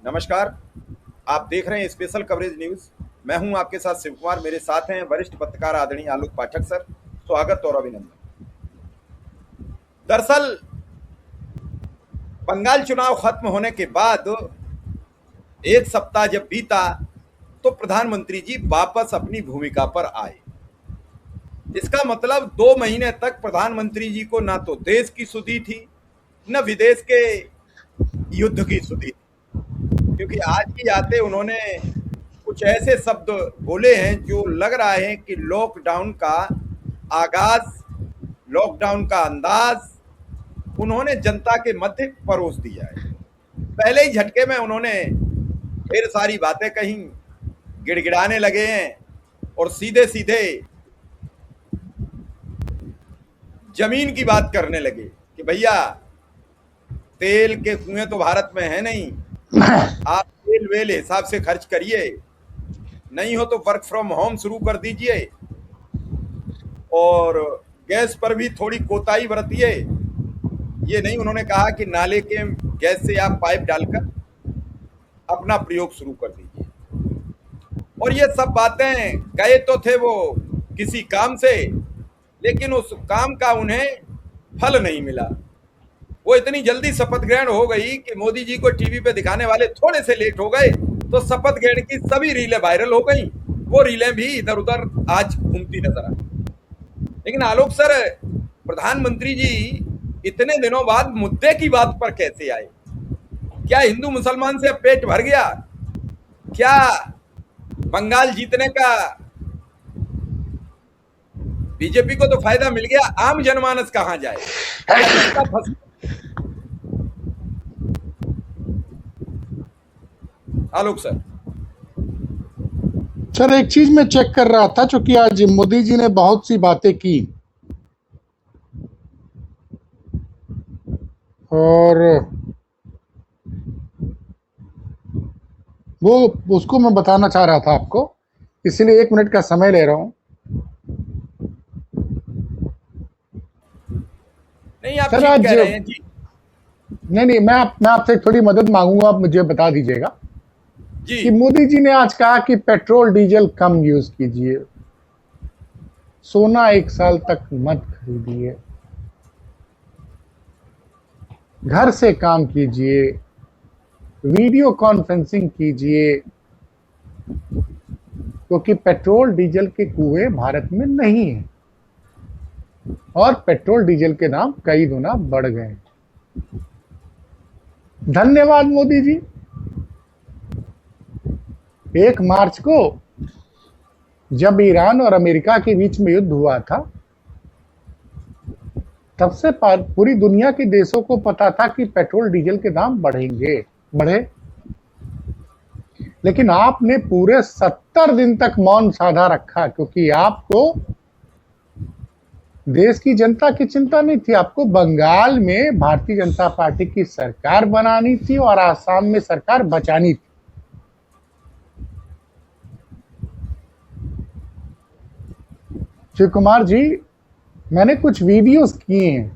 नमस्कार। आप देख रहे हैं स्पेशल कवरेज न्यूज। मैं हूं आपके साथ शिव कुमार। मेरे साथ हैं वरिष्ठ पत्रकार आदरणीय आलोक पाठक सर। स्वागत और अभिनंदन। दरअसल बंगाल चुनाव खत्म होने के बाद एक सप्ताह जब बीता तो प्रधानमंत्री जी वापस अपनी भूमिका पर आए। इसका मतलब 2 महीने तक प्रधानमंत्री जी को ना तो देश की सुधि थी न विदेश के युद्ध की सुधि थी, क्योंकि आज ही आते उन्होंने कुछ ऐसे शब्द बोले हैं जो लग रहा है कि लॉकडाउन का आगाज, लॉकडाउन का अंदाज उन्होंने जनता के मध्य परोस दिया है। पहले ही झटके में उन्होंने ढेर सारी बातें कही, गिड़गिड़ाने लगे हैं और सीधे सीधे जमीन की बात करने लगे कि भैया तेल के कुएं तो भारत में है नहीं, आप तेल वेल हिसाब से खर्च करिए, नहीं हो तो वर्क फ्रॉम होम शुरू कर दीजिए और गैस पर भी थोड़ी कोताही बरतिए। ये नहीं उन्होंने कहा कि नाले के गैस से आप पाइप डालकर अपना प्रयोग शुरू कर दीजिए। और ये सब बातें गए तो थे वो किसी काम से, लेकिन उस काम का उन्हें फल नहीं मिला। वो इतनी जल्दी शपथ ग्रहण हो गई कि मोदी जी को टीवी पे दिखाने वाले थोड़े से लेट हो गए, तो शपथ ग्रहण की सभी रीलें वायरल हो गई। वो रीलें भी इधर उधर आज घूमती नजर आई। लेकिन आलोक सर, प्रधानमंत्री जी इतने दिनों बाद मुद्दे की बात पर कैसे आए? क्या हिंदू मुसलमान से पेट भर गया? क्या बंगाल जीतने का बीजेपी को तो फायदा मिल गया, आम जनमानस कहां जाए? क्या जनता फंसी? आलोक सर। सर, एक चीज मैं चेक कर रहा था, क्योंकि आज मोदी जी ने बहुत सी बातें की और वो उसको मैं बताना चाह रहा था आपको, इसलिए 1 मिनट का समय ले रहा हूं। नहीं, आप सर ठीक आज कह रहे हैं जी। नहीं, मैं आपसे थोड़ी मदद मांगूंगा, आप मुझे बता दीजिएगा जी कि मोदी जी ने आज कहा कि पेट्रोल डीजल कम यूज कीजिए, सोना 1 साल तक मत खरीदिए, घर से काम कीजिए, वीडियो कॉन्फ्रेंसिंग कीजिए, क्योंकि पेट्रोल डीजल के कुएं भारत में नहीं है और पेट्रोल डीजल के दाम कई गुना बढ़ गए। धन्यवाद मोदी जी। 1 मार्च को जब ईरान और अमेरिका के बीच में युद्ध हुआ था, तब से पूरी दुनिया के देशों को पता था कि पेट्रोल डीजल के दाम बढ़े, लेकिन आपने पूरे 70 दिन तक मौन साधा रखा, क्योंकि आपको देश की जनता की चिंता नहीं थी। आपको बंगाल में भारतीय जनता पार्टी की सरकार बनानी थी और आसाम में सरकार बचानी थी। शिव कुमार जी, मैंने कुछ वीडियोस किए हैं।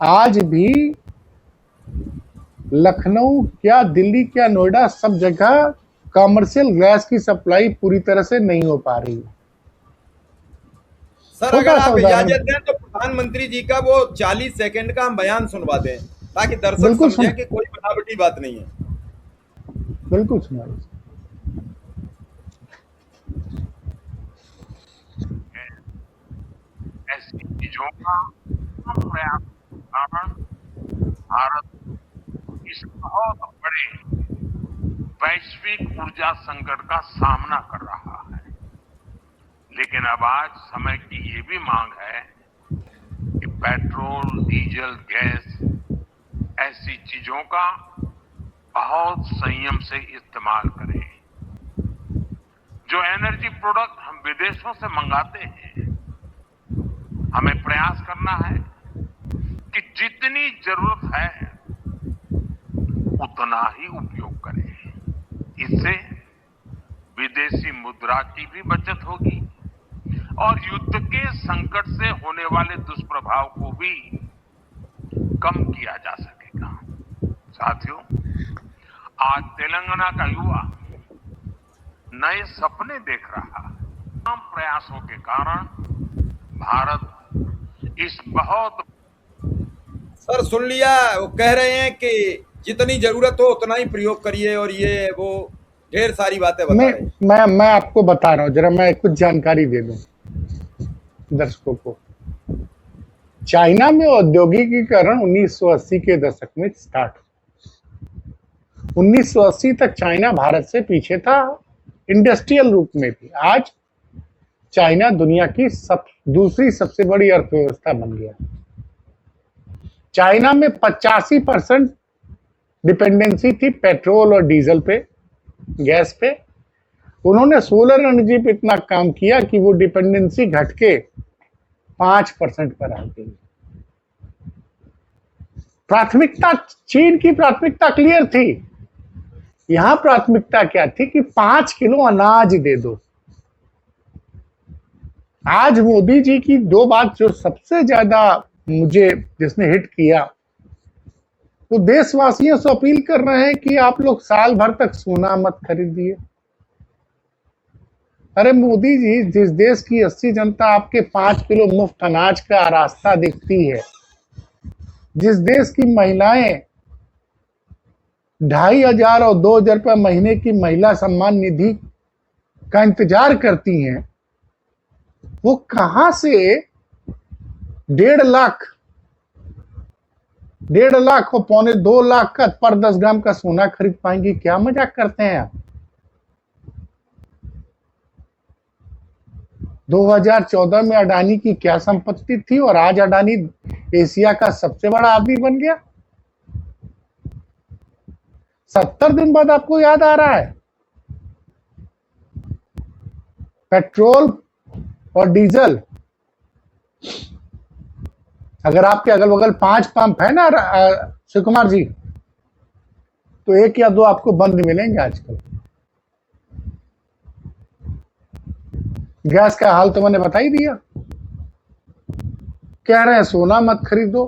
आज भी लखनऊ क्या, दिल्ली क्या, नोएडा, सब जगह कमर्शियल गैस की सप्लाई पूरी तरह से नहीं हो पा रही है। सर, अगर आप इजाजत दें तो प्रधानमंत्री जी का वो 40 सेकंड का हम बयान सुनवा दें, ताकि दर्शक समझें कि कोई बनावटी बात नहीं है। बिल्कुल सुनाइए। ऐसी चीजों का प्रयास कारण भारत इस बहुत बड़े वैश्विक ऊर्जा संकट का सामना कर रहा है। लेकिन अब आज समय की ये भी मांग है कि पेट्रोल, डीजल, गैस ऐसी चीजों का बहुत संयम से इस्तेमाल करें। जो एनर्जी प्रोडक्ट हम विदेशों से मंगाते हैं, हमें प्रयास करना है कि जितनी जरूरत है उतना ही उपयोग करें। इससे विदेशी मुद्रा की भी बचत होगी और युद्ध के संकट से होने वाले दुष्प्रभाव को भी कम किया जा सकेगा। साथियों, आज तेलंगाना का युवा नए सपने देख रहा है। तमाम प्रयासों के कारण भारत इस बहुत सर सुन लिया, वो कह रहे हैं कि जितनी जरूरत हो उतना ही प्रयोग करिए, और ये वो ढेर सारी बातें बता मैं रहे हैं। मैं आपको बता रहा हूं, जरा मैं कुछ जानकारी दे दूं दर्शकों को। चाइना में औद्योगिकीकरण 1980 के दशक में स्टार्ट हुआ। 1980 तक चाइना भारत से पीछे था, इंडस्ट्रियल रूप में भी। आज चाइना दुनिया की दूसरी सबसे बड़ी अर्थव्यवस्था बन गया। चाइना में 85% डिपेंडेंसी थी पेट्रोल और डीजल पे, गैस पे। उन्होंने सोलर एनर्जी पे इतना काम किया कि वो डिपेंडेंसी घट के 5% पर आ गई। प्राथमिकता, चीन की प्राथमिकता क्लियर थी। यहां प्राथमिकता क्या थी कि 5 किलो अनाज दे दो। आज मोदी जी की दो बात जो सबसे ज्यादा मुझे जिसने हिट किया, वो देशवासियों से अपील कर रहे हैं कि आप लोग साल भर तक सोना मत खरीदिए। अरे मोदी जी, जिस देश की 80 जनता आपके 5 किलो मुफ्त अनाज का रास्ता देखती है, जिस देश की महिलाएं 2,500 और 2,000 रुपये महीने की महिला सम्मान निधि का इंतजार करती हैं, वो कहां से 1.5 लाख और 1.25 लाख का पर 10 ग्राम का सोना खरीद पाएंगी? क्या मजाक करते हैं आप? 2014 में अडानी की क्या संपत्ति थी, और आज अडानी एशिया का सबसे बड़ा आदमी बन गया। 70 दिन बाद आपको याद आ रहा है? पेट्रोल और डीजल, अगर आपके अगल बगल 5 पंप है ना शिव कुमार जी, तो 1 या 2 आपको बंद मिलेंगे आजकल। गैस का हाल तो मैंने बता ही दिया। कह रहे हैं सोना मत खरीदो।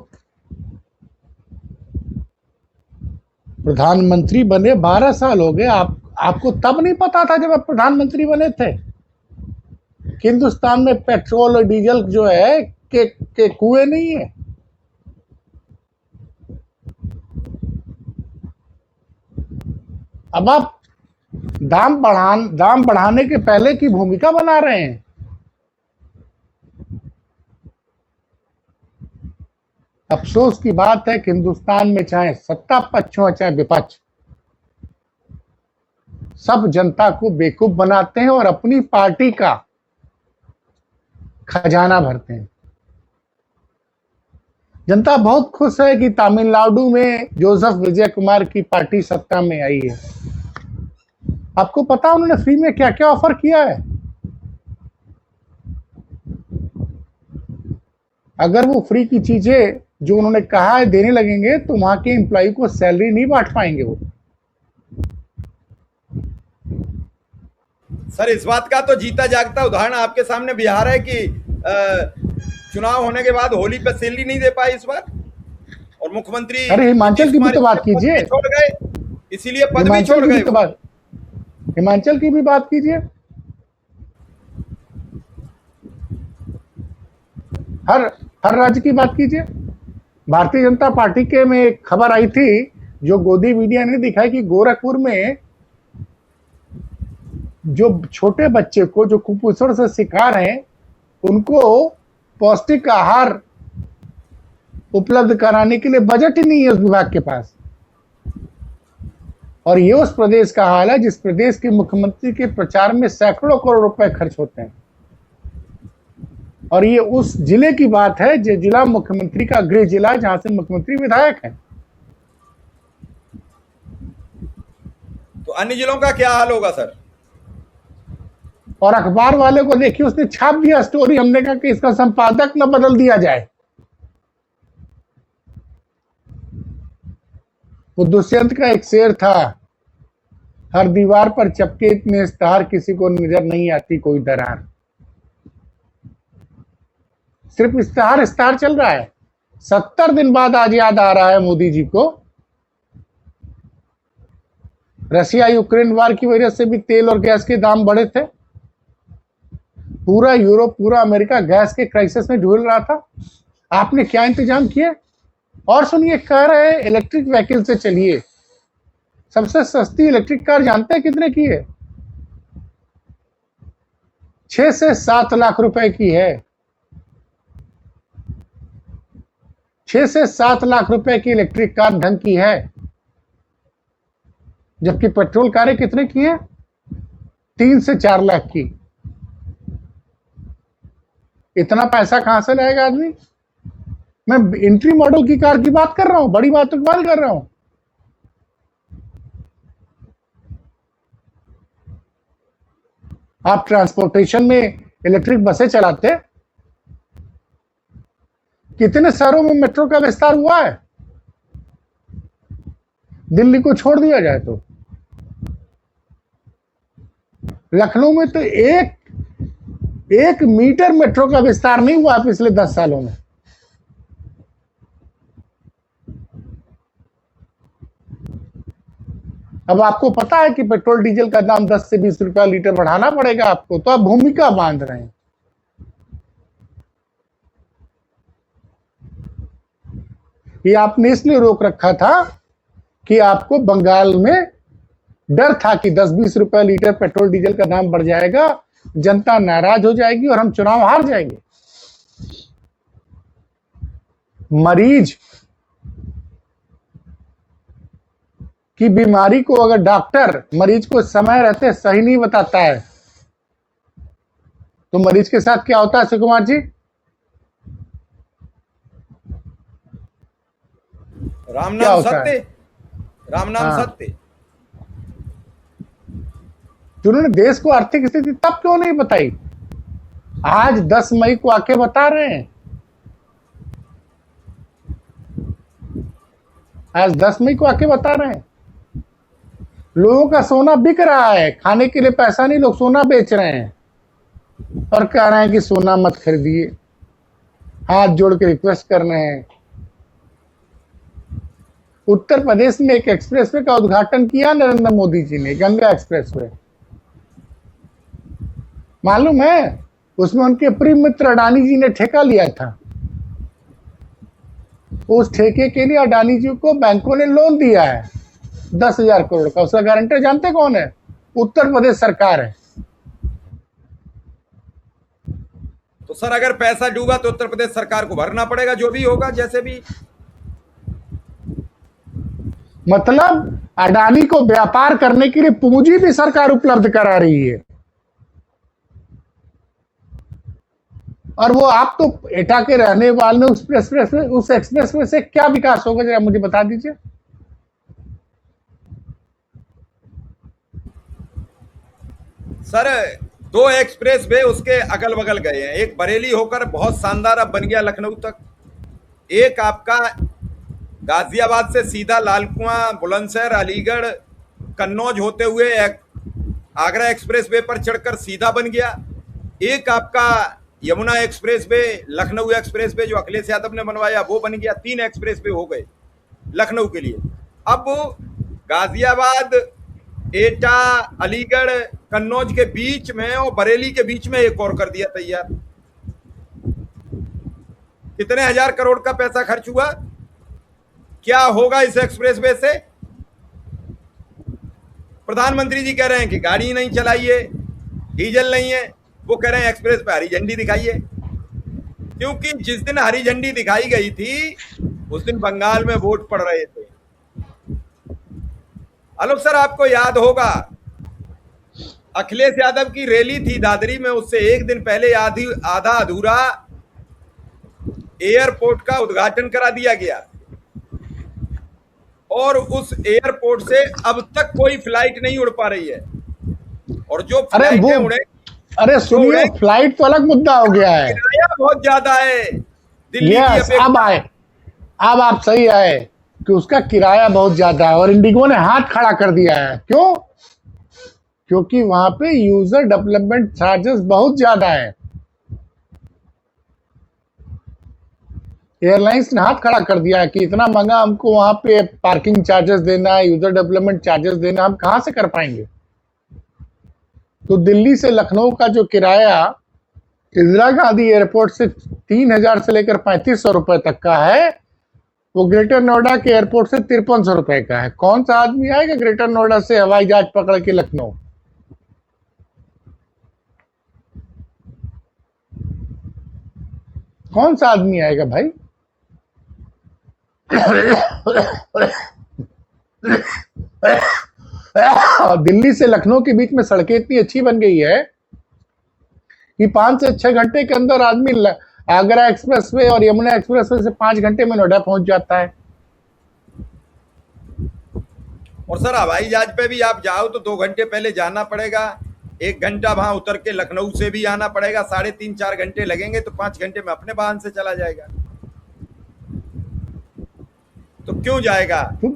प्रधानमंत्री बने 12 साल हो गए। आपको तब नहीं पता था जब आप प्रधानमंत्री बने थे कि हिंदुस्तान में पेट्रोल और डीजल जो है के कुएं नहीं है। अब आप दाम बढ़ाने के पहले की भूमिका बना रहे हैं। अफसोस की बात है कि हिंदुस्तान में चाहे सत्ता पक्ष हो चाहे विपक्ष, सब जनता को बेवकूफ बनाते हैं और अपनी पार्टी का खजाना भरते हैं। जनता बहुत खुश है कि तमिलनाडु में जोसेफ विजय कुमार की पार्टी सत्ता में आई है। आपको पता उन्होंने फ्री में क्या क्या ऑफर किया है? अगर वो फ्री की चीजें जो उन्होंने कहा है देने लगेंगे, तो वहां के एम्प्लॉय को सैलरी नहीं बांट पाएंगे वो। सर इस बात का तो जीता जागता उदाहरण आपके सामने बिहार है कि चुनाव होने के बाद होली पे सैलरी नहीं दे पाए इस बार, और मुख्यमंत्री अरे हिमाचल की भी तो बात कीजिए, छोड़ गए, इसीलिए पद भी छोड़ गए। हिमाचल की भी बात कीजिए। हर राज्य की बात कीजिए। भारतीय जनता पार्टी के में एक खबर आई थी जो गोदी मीडिया ने दिखाई कि गोरखपुर में जो छोटे बच्चे को जो कुपोषण से शिकार हैं, उनको पौष्टिक आहार उपलब्ध कराने के लिए बजट ही नहीं है उस विभाग के पास। और ये उस प्रदेश का हाल है जिस प्रदेश के मुख्यमंत्री के प्रचार में सैकड़ों करोड़ रुपए खर्च होते हैं। और ये उस जिले की बात है जो जिला मुख्यमंत्री का गृह जिला है, जहां से मुख्यमंत्री विधायक है। तो अन्य जिलों का क्या हाल होगा सर? और अखबार वाले को देखिए, उसने छाप दिया स्टोरी। हमने कहा कि इसका संपादक न बदल दिया जाए। वो दुष्यंत का एक शेर था, हर दीवार पर चपके इतने इश्तहार, किसी को नजर नहीं आती कोई दरार। सिर्फ इश्तहार चल रहा है। 70 दिन बाद आज याद आ रहा है मोदी जी को रशिया यूक्रेन वार की वजह से भी तेल और गैस के दाम बढ़े थे। पूरा यूरोप, पूरा अमेरिका गैस के क्राइसिस में झूल रहा था। आपने क्या इंतजाम किए? और सुनिए, कह रहे हैं इलेक्ट्रिक व्हीकल से चलिए। सबसे सस्ती इलेक्ट्रिक कार जानते हैं कितने की है? 6 से 7 लाख रुपए की है। 6 से 7 लाख रुपए की इलेक्ट्रिक कार ढंग की है, जबकि पेट्रोल कारें कितने की है? 3 से 4 लाख की। इतना पैसा कहां से लाएगा आदमी? मैं एंट्री मॉडल की कार की बात कर रहा हूं, बड़ी बातों की बात कर रहा हूं। आप ट्रांसपोर्टेशन में इलेक्ट्रिक बसें चलाते, कितने शहरों में मेट्रो का विस्तार हुआ है? दिल्ली को छोड़ दिया जाए तो लखनऊ में तो एक मीटर मेट्रो का विस्तार नहीं हुआ पिछले 10 सालों में। अब आपको पता है कि पेट्रोल डीजल का दाम 10 से 20 रुपया लीटर बढ़ाना पड़ेगा आपको, तो आप भूमिका बांध रहे हैं। ये आपने इसलिए रोक रखा था कि आपको बंगाल में डर था कि 10-20 रुपया लीटर पेट्रोल डीजल का दाम बढ़ जाएगा, जनता नाराज हो जाएगी और हम चुनाव हार जाएंगे। मरीज की बीमारी को अगर डॉक्टर मरीज को समय रहते सही नहीं बताता है, तो मरीज के साथ क्या होता है सुकुमार जी? राम क्या नाम होता है? सत्य, राम नाम हाँ। सत्य। जिन्होंने देश को आर्थिक स्थिति तब क्यों नहीं बताई? आज 10 मई को आके बता रहे हैं। आज 10 मई को आके बता रहे हैं। लोगों का सोना बिक रहा है, खाने के लिए पैसा नहीं, लोग सोना बेच रहे हैं और कह रहे हैं कि सोना मत खरीदिए। हाथ जोड़ के रिक्वेस्ट कर रहे हैं। उत्तर प्रदेश में एक एक्सप्रेसवे का उद्घाटन किया नरेंद्र मोदी जी ने, गंगा एक्सप्रेसवे। मालूम है, उसमें उनके प्रिय मित्र अडानी जी ने ठेका लिया था। उस ठेके के लिए अडानी जी को बैंकों ने लोन दिया है 10,000 करोड़ का। उसका गारंटर जानते कौन है? उत्तर प्रदेश सरकार है। तो सर अगर पैसा डूबा तो उत्तर प्रदेश सरकार को भरना पड़ेगा, जो भी होगा, जैसे भी। मतलब अडानी को व्यापार करने के लिए पूंजी भी सरकार उपलब्ध करा रही है। और वो आप तो एटा के रहने वाले उस एक्सप्रेसवे से क्या विकास होगा, जरा मुझे बता दीजिए। सर 2 एक्सप्रेस वे उसके अगल बगल गए हैं। एक बरेली होकर बहुत शानदार अब बन गया लखनऊ तक। एक आपका गाजियाबाद से सीधा लाल कुआं, बुलंदशहर, अलीगढ़, कन्नौज होते हुए आगरा एक्सप्रेस वे पर चढ़कर सीधा बन गया। एक आपका Yamuna express way, Lucknow express way जो अखिलेश यादव ने बनवाया, वो बन गया। 3 एक्सप्रेस वे हो गए लखनऊ के लिए। अब गाजियाबाद, एटा, अलीगढ़, कन्नौज के बीच में और बरेली के बीच में एक और कर दिया तैयार। कितने हजार करोड़ का पैसा खर्च हुआ? क्या होगा इस एक्सप्रेसवे से? प्रधानमंत्री जी कह रहे हैं कि गाड़ी नहीं चलाइए, डीजल नहीं है। वो कह रहे हैं एक्सप्रेस पे हरी झंडी दिखाइए, क्योंकि जिस दिन हरी झंडी दिखाई गई थी उस दिन बंगाल में वोट पड़ रहे थे। आलोक सर, आपको याद होगा अखिलेश यादव की रैली थी दादरी में, उससे एक दिन पहले आधा अधूरा एयरपोर्ट का उद्घाटन करा दिया गया और उस एयरपोर्ट से अब तक कोई फ्लाइट नहीं उड़ पा रही है। और जो फ्लाइटें उड़े, अरे सुनिए, फ्लाइट तो अलग मुद्दा हो गया है। किराया बहुत ज्यादा है दिल्ली की। अब आप सही आए कि उसका किराया बहुत ज्यादा है और इंडिगो ने हाथ खड़ा कर दिया है। क्यों? क्योंकि वहां पे यूजर डेवलपमेंट चार्जेस बहुत ज्यादा है। एयरलाइंस ने हाथ खड़ा कर दिया है कि इतना महंगा हमको वहां पे पार्किंग चार्जेस देना है, यूजर डेवलपमेंट चार्जेस देना, हम कहां से कर पाएंगे। तो दिल्ली से लखनऊ का जो किराया इंदिरा गांधी एयरपोर्ट से 3,000 से लेकर 3,500 रुपए तक का है, वो ग्रेटर नोएडा के एयरपोर्ट से 5,300 रुपए का है। कौन सा आदमी आएगा ग्रेटर नोएडा से हवाई जहाज पकड़ के लखनऊ? कौन सा आदमी आएगा भाई? दिल्ली से लखनऊ के बीच में सड़कें इतनी अच्छी बन गई है कि 5 से 6 घंटे के अंदर आदमी आगरा एक्सप्रेसवे और यमुना एक्सप्रेसवे से 5 घंटे में नोएडा पहुंच जाता है। और सर हवाई जहाज पे भी आप जाओ तो 2 घंटे पहले जाना पड़ेगा, 1 घंटा वहां उतर के लखनऊ से भी आना पड़ेगा, 3.5-4 घंटे लगेंगे, तो 5 घंटे में अपने वाहन से चला जाएगा। तो क्यों जाएगा? तो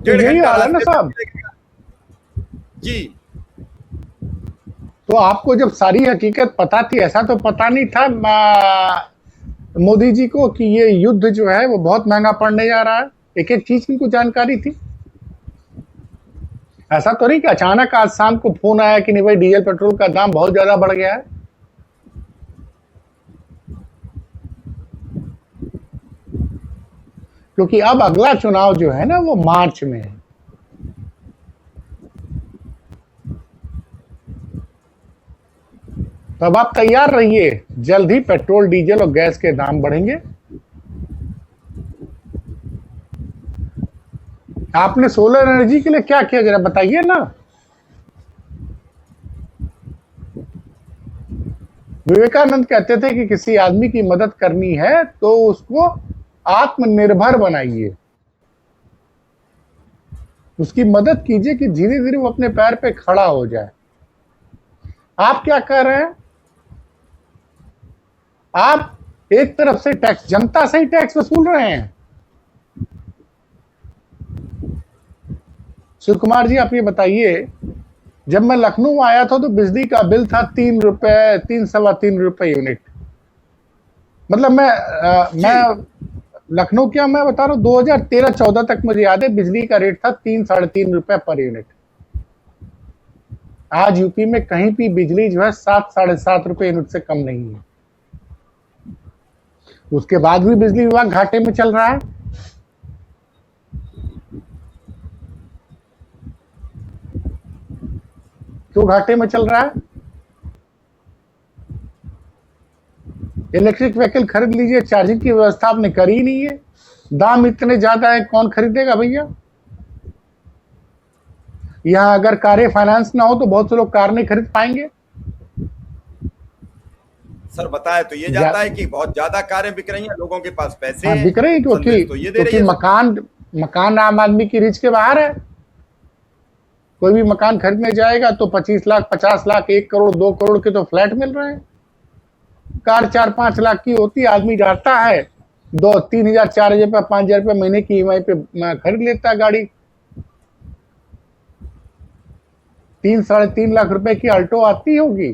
1.5 यही घंटा हाल है ना रास्ते साहब। में लगेगा। जी तो आपको जब सारी हकीकत पता थी, ऐसा तो पता नहीं था मोदी जी को कि ये युद्ध जो है वो बहुत महंगा पड़ने जा रहा है? एक एक चीज की इनको जानकारी थी। ऐसा तो नहीं कि अचानक आज शाम को फोन आया कि नहीं भाई डीजल पेट्रोल का दाम बहुत ज्यादा बढ़ गया है। क्योंकि अब अगला चुनाव जो है ना वो मार्च में है। तब आप तैयार रहिए, जल्द ही पेट्रोल डीजल और गैस के दाम बढ़ेंगे। आपने सोलर एनर्जी के लिए क्या किया जरा बताइए ना। विवेकानंद कहते थे कि किसी आदमी की मदद करनी है तो उसको आत्मनिर्भर बनाइए, उसकी मदद कीजिए कि धीरे धीरे वो अपने पैर पे खड़ा हो जाए। आप क्या कर रहे हैं? आप एक तरफ से टैक्स, जनता से ही टैक्स वसूल रहे हैं। शिव कुमार जी आप ये बताइए, जब मैं लखनऊ आया था तो बिजली का बिल था 3 रुपए, 3-3.25 यूनिट। मतलब मैं लखनऊ क्या मैं बता रहा हूँ, 2013-14 तक मुझे याद है बिजली का रेट था 3-3.5 रुपए पर यूनिट। आज यूपी में कहीं भी बिजली जो है 7-7.5 रुपए यूनिट से कम नहीं है। उसके बाद भी बिजली विभाग घाटे में चल रहा है। क्यों घाटे में चल रहा है? इलेक्ट्रिक व्हीकल खरीद लीजिए, चार्जिंग की व्यवस्था आपने करी ही नहीं है। दाम इतने ज्यादा है, कौन खरीदेगा भैया? यहां अगर कारें फाइनेंस ना हो तो बहुत से लोग कार नहीं खरीद पाएंगे। सर बताया तो ये जाता है कि बहुत ज्यादा कारें बिक रही हैं, लोगों के पास पैसे हैं, बिक रही संदेश तो ये दे रही क्योंकि है। मकान आम आदमी की रीच के बाहर है। कोई भी मकान खरीदने जाएगा तो 25 लाख, 50 लाख, 1 करोड़, 2 करोड़ के तो फ्लैट मिल रहे हैं। कार 4-5 लाख की होती है, आदमी जाता है 2-3 हजार, 4 हजार रुपये, 5 हजार रुपये महीने की ईएमआई पे खरीद लेता है गाड़ी। 3-3.5 लाख रुपए की अल्टो आती होगी,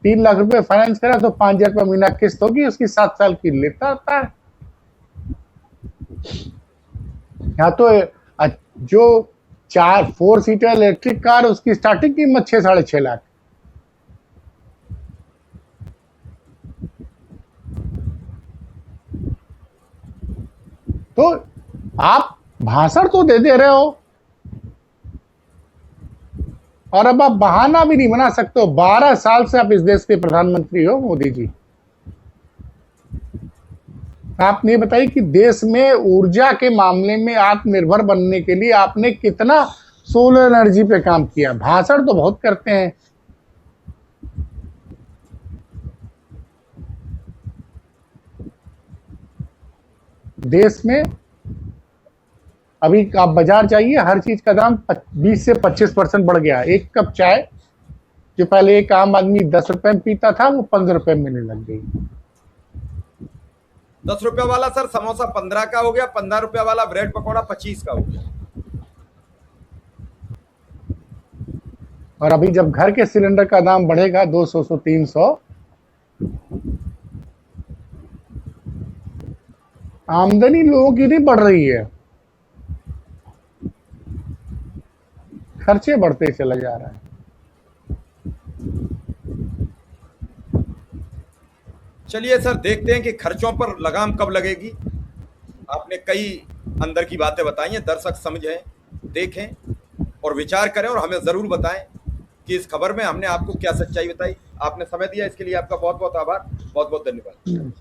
3 लाख रुपए फाइनेंस करा तो 5 हजार रुपये महीना किस्त होगी उसकी, 7 साल की लेता आता है। यहाँ तो जो 4 सीटर इलेक्ट्रिक कार उसकी स्टार्टिंग कीमत 6-6.5 लाख। तो आप भाषण तो दे रहे हो और अब आप बहाना भी नहीं बना सकते हो। 12 साल से आप इस देश के प्रधानमंत्री हो मोदी जी। आपने ये बताइए कि देश में ऊर्जा के मामले में आत्मनिर्भर बनने के लिए आपने कितना सोलर एनर्जी पे काम किया। भाषण तो बहुत करते हैं। देश में अभी आप बाजार जाइए, हर चीज का दाम 20 से 25% बढ़ गया। एक कप चाय जो पहले एक आम आदमी 10 रुपए में पीता था वो 15 रुपए में मिलने लग गई। 10 रुपया वाला सर समोसा 15 का हो गया, 15 रुपया वाला ब्रेड पकौड़ा 25 का हो गया। और अभी जब घर के सिलेंडर का दाम बढ़ेगा 200 से 300, आमदनी लोगों की नहीं बढ़ रही है, खर्चे बढ़ते चला जा रहा है। चलिए सर, देखते हैं कि खर्चों पर लगाम कब लगेगी। आपने कई अंदर की बातें बताई हैं, दर्शक समझें, देखें और विचार करें और हमें ज़रूर बताएं कि इस खबर में हमने आपको क्या सच्चाई बताई। आपने समय दिया, इसके लिए आपका बहुत बहुत आभार, बहुत बहुत धन्यवाद।